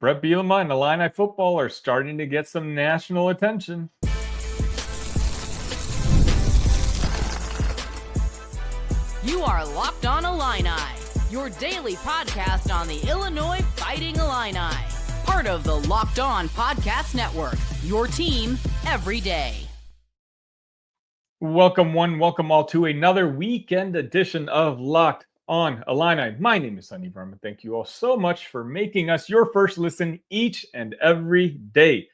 Bret Bielema and Illini football are starting to get some national attention. You are Locked On Illini, your daily podcast on the Illinois Fighting Illini. Part of the Locked On Podcast Network, your team every day. Welcome welcome all to another weekend edition of Locked On Illini. My name is Sunny Verma. Thank you all so much for making us your first listen each and every day.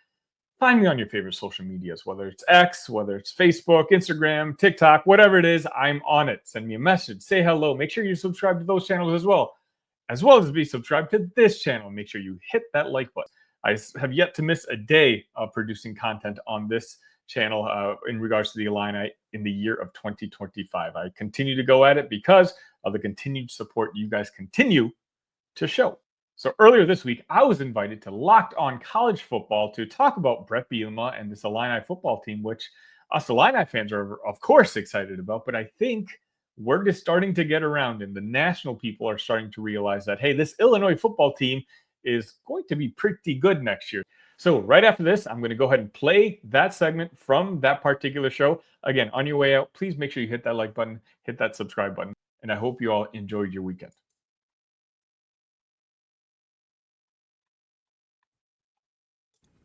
Find me on your favorite social medias, whether it's X, whether it's Facebook, Instagram, TikTok, whatever it is, I'm on it. Send me a message, say hello. Make sure you subscribe to those channels as well as be subscribed to this channel. Make sure you hit that like button. I have yet to miss a day of producing content on this channel in regards to the Illini in the year of 2025. I continue to go at it because of the continued support you guys continue to show. So earlier this week, I was invited to Locked On College Football to talk about Bret Bielema and this Illini football team, which us Illini fans are, of course, excited about. But I think word is starting to get around and the national people are starting to realize that, hey, this Illinois football team is going to be pretty good next year. So right after this, I'm going to go ahead and play that segment from that particular show. Again, on your way out, please make sure you hit that like button, hit that subscribe button, and I hope you all enjoyed your weekend.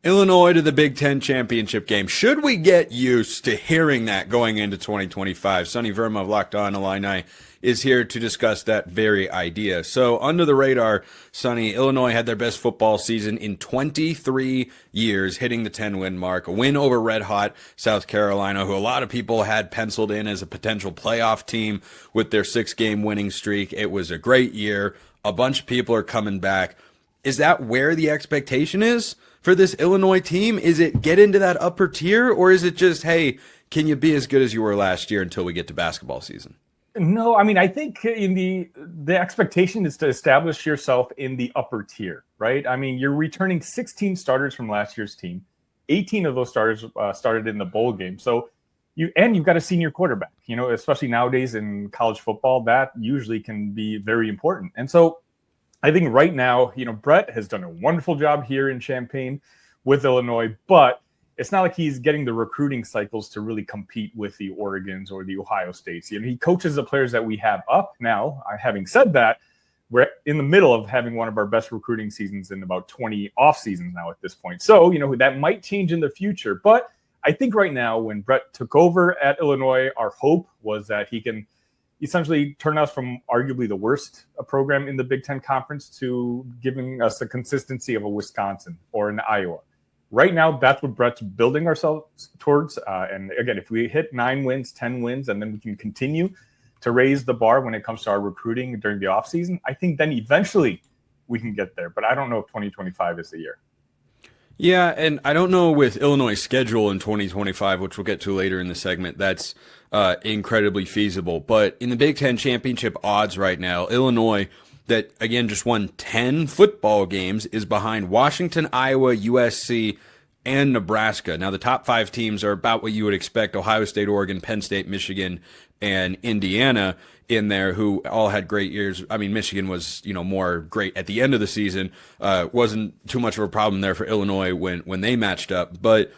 Illinois to the Big Ten championship game. Should we get used to hearing that going into 2025? Sunny Verma of Locked On Illini is here to discuss that very idea. So under the radar, Sunny, Illinois had their best football season in 23 years, hitting the 10-win mark. A win over Red Hot South Carolina, who a lot of people had penciled in as a potential playoff team with their 6-game winning streak. It was a great year. A bunch of people are coming back. Is that where the expectation is for this Illinois team? Is it get into that upper tier, or is it just, hey, can you be as good as you were last year until we get to basketball season? No, I mean, I think in the expectation is to establish yourself in the upper tier, right? I mean, you're returning 16 starters from last year's team. 18 of those starters started in the bowl game. So you've got a senior quarterback, especially nowadays in college football, that usually can be very important. And so I think right now, Bret has done a wonderful job here in Champaign with Illinois, but it's not like he's getting the recruiting cycles to really compete with the Oregons or the Ohio States. He coaches the players that we have up now. Having said that, we're in the middle of having one of our best recruiting seasons in about 20 off seasons now at this point. So, that might change in the future. But I think right now, when Bret took over at Illinois, our hope was that he can essentially turn us from arguably the worst program in the Big Ten Conference to giving us the consistency of a Wisconsin or an Iowa. Right now, that's what Bret's building ourselves towards. And again, if we hit 9 wins, 10 wins, and then we can continue to raise the bar when it comes to our recruiting during the offseason, I think then eventually we can get there. But I don't know if 2025 is the year. Yeah, and I don't know with Illinois' schedule in 2025, which we'll get to later in the segment, that's incredibly feasible. But in the Big Ten championship odds right now, Illinois, that again just won 10 football games, is behind Washington, Iowa, USC, and Nebraska. Now, the top 5 teams are about what you would expect: Ohio State, Oregon, Penn State, Michigan, and Indiana in there, who all had great years. I mean, Michigan was, more great at the end of the season. Wasn't too much of a problem there for Illinois when they matched up. But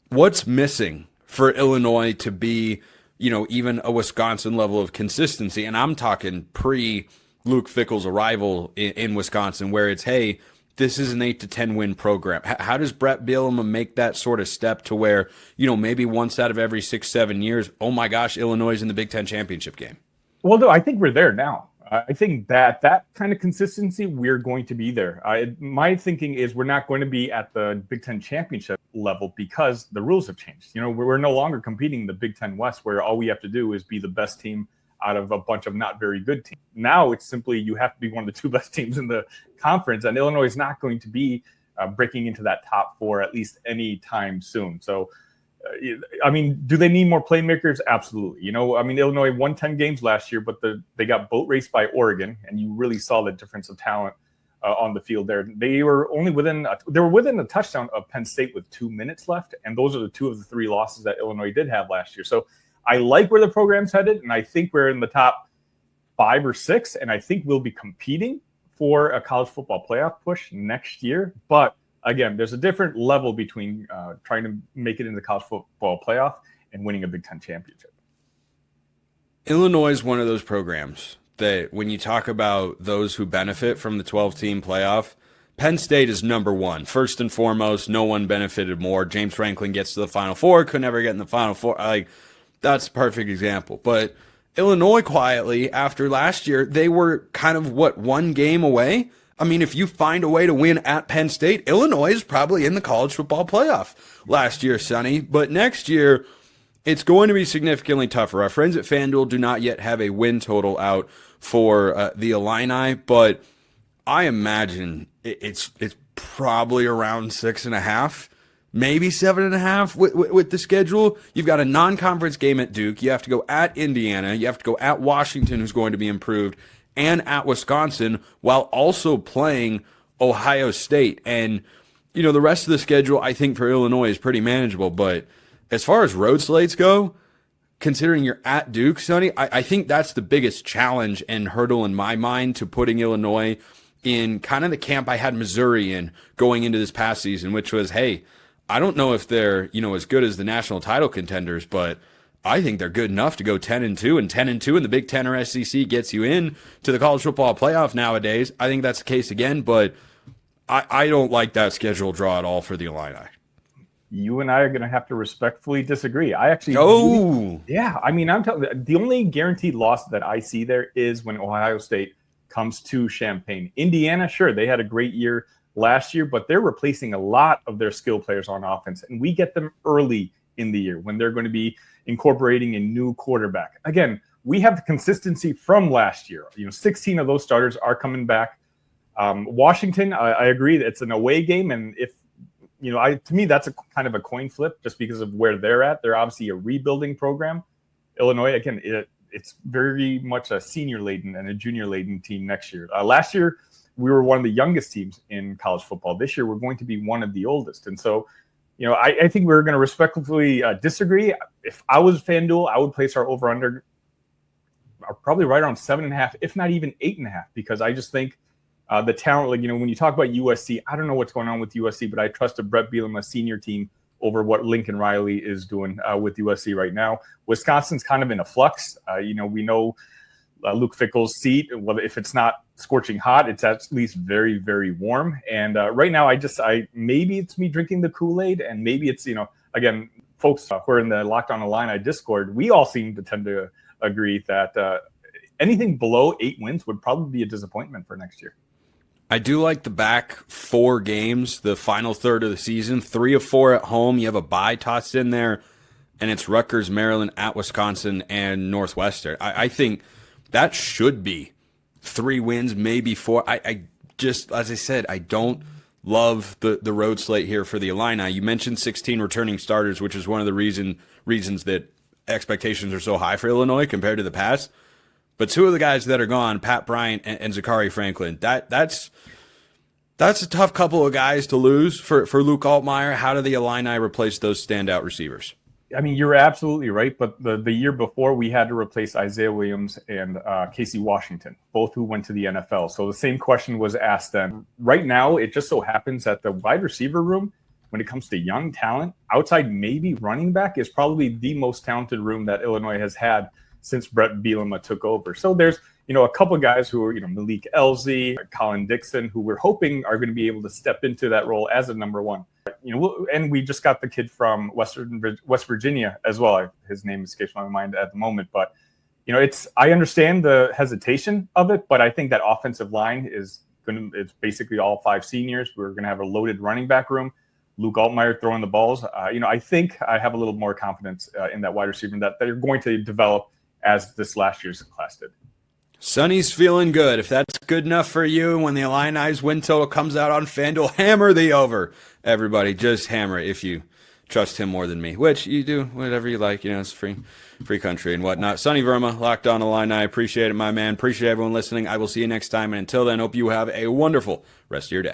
what's missing for Illinois to be, even a Wisconsin level of consistency? And I'm talking pre-Luke Fickell's arrival in Wisconsin, where it's, hey, this is an 8 to 10 win program. How does Bret Bielema make that sort of step to where, maybe once out of every 6-7 years, oh my gosh, Illinois is in the Big Ten championship game? Well, no, I think we're there now. I think that kind of consistency, we're going to be there. My thinking is we're not going to be at the Big Ten championship level because the rules have changed. We're no longer competing in the Big Ten West, where all we have to do is be the best team out of a bunch of not very good teams. Now it's simply you have to be one of the 2 best teams in the conference, and Illinois is not going to be breaking into that top 4 at least any time soon. So, I mean, do they need more playmakers? Absolutely. Illinois won 10 games last year, but they got boat raced by Oregon, and you really saw the difference of talent on the field there. They were only within a touchdown of Penn State with 2 minutes left, and those are the 2 of the 3 losses that Illinois did have last year. So I like where the program's headed, and I think we're in the top 5 or 6, and I think we'll be competing for a college football playoff push next year. But again, there's a different level between trying to make it into the college football playoff and winning a Big Ten championship. Illinois is one of those programs that when you talk about those who benefit from the 12-team playoff, Penn State is number one. First and foremost, no one benefited more. James Franklin gets to the Final Four, could never get in the Final Four. That's a perfect example. But Illinois quietly, after last year, they were kind of, one game away? I mean, if you find a way to win at Penn State, Illinois is probably in the college football playoff last year, Sunny. But next year, it's going to be significantly tougher. Our friends at FanDuel do not yet have a win total out for the Illini, but I imagine it's probably around 6.5, maybe 7.5 with the schedule. You've got a non-conference game at Duke. You have to go at Indiana. You have to go at Washington, who's going to be improved, and at Wisconsin, while also playing Ohio State. And, the rest of the schedule, I think, for Illinois is pretty manageable. But as far as road slates go, considering you're at Duke, Sonny, I think that's the biggest challenge and hurdle in my mind to putting Illinois in kind of the camp I had Missouri in going into this past season, which was, hey, I don't know if they're, as good as the national title contenders, but I think they're good enough to go 10-2, and 10-2 in the Big Ten or SEC gets you in to the college football playoff nowadays. I think that's the case again, but I don't like that schedule draw at all for the Illini. You and I are going to have to respectfully disagree. I actually, I'm telling the only guaranteed loss that I see there is when Ohio State comes to Champaign. Indiana, sure, they had a great year last year, but they're replacing a lot of their skill players on offense, and we get them early in the year when they're going to be incorporating a new quarterback. Again, we have the consistency from last year. 16 of those starters are coming back. Washington, I agree that it's an away game, and if to me that's a kind of a coin flip just because of where they're at. They're obviously a rebuilding program. Illinois, again, it's very much a senior-laden and a junior-laden team next year. Last year, we were one of the youngest teams in college football. This year, we're going to be one of the oldest. And so, I think we're going to respectfully disagree. If I was FanDuel, I would place our over-under probably right around 7.5, if not even 8.5, because I just think the talent, when you talk about USC, I don't know what's going on with USC, but I trust a Bret Bielema senior team over what Lincoln Riley is doing with USC right now. Wisconsin's kind of in a flux. We know Luke Fickell's seat, whether if it's not scorching hot, it's at least very, very warm. And right now, maybe it's me drinking the Kool-Aid, and maybe it's, again, folks who are in the Locked On Illini Discord, we all seem to tend to agree that anything below 8 wins would probably be a disappointment for next year. I do like the back 4 games, the final third of the season, 3 of 4 at home. You have a bye tossed in there, and it's Rutgers, Maryland, at Wisconsin, and Northwestern. I think that should be 3 wins, maybe 4. I just, as I said, I don't love the road slate here for the Illini. You mentioned 16 returning starters, which is one of the reasons that expectations are so high for Illinois compared to the past. But 2 of the guys that are gone, Pat Bryant and Zachary Franklin, that's a tough couple of guys to lose for Luke Altmaier. How do the Illini replace those standout receivers? I mean, you're absolutely right. But the year before, we had to replace Isaiah Williams and Casey Washington, both who went to the NFL. So the same question was asked then. Right now, it just so happens that the wide receiver room, when it comes to young talent, outside maybe running back, is probably the most talented room that Illinois has had since Bret Bielema took over. So there's, a couple of guys who are, Malik Elzy, Colin Dixon, who we're hoping are going to be able to step into that role as a number one. And we just got the kid from West Virginia as well. His name escapes my mind at the moment, but I understand the hesitation of it, but I think that offensive line it's basically all 5 seniors. We're going to have a loaded running back room. Luke Altmaier throwing the balls. I think I have a little more confidence in that wide receiver that they're going to develop as this last year's class did. Sonny's feeling good. If that's good enough for you, when the Illini's win total comes out on FanDuel, hammer the over. Everybody, just hammer it if you trust him more than me, which you do, whatever you like. It's free country and whatnot. Sunny Verma, Locked On Illini. Appreciate it, my man. Appreciate everyone listening. I will see you next time. And until then, hope you have a wonderful rest of your day.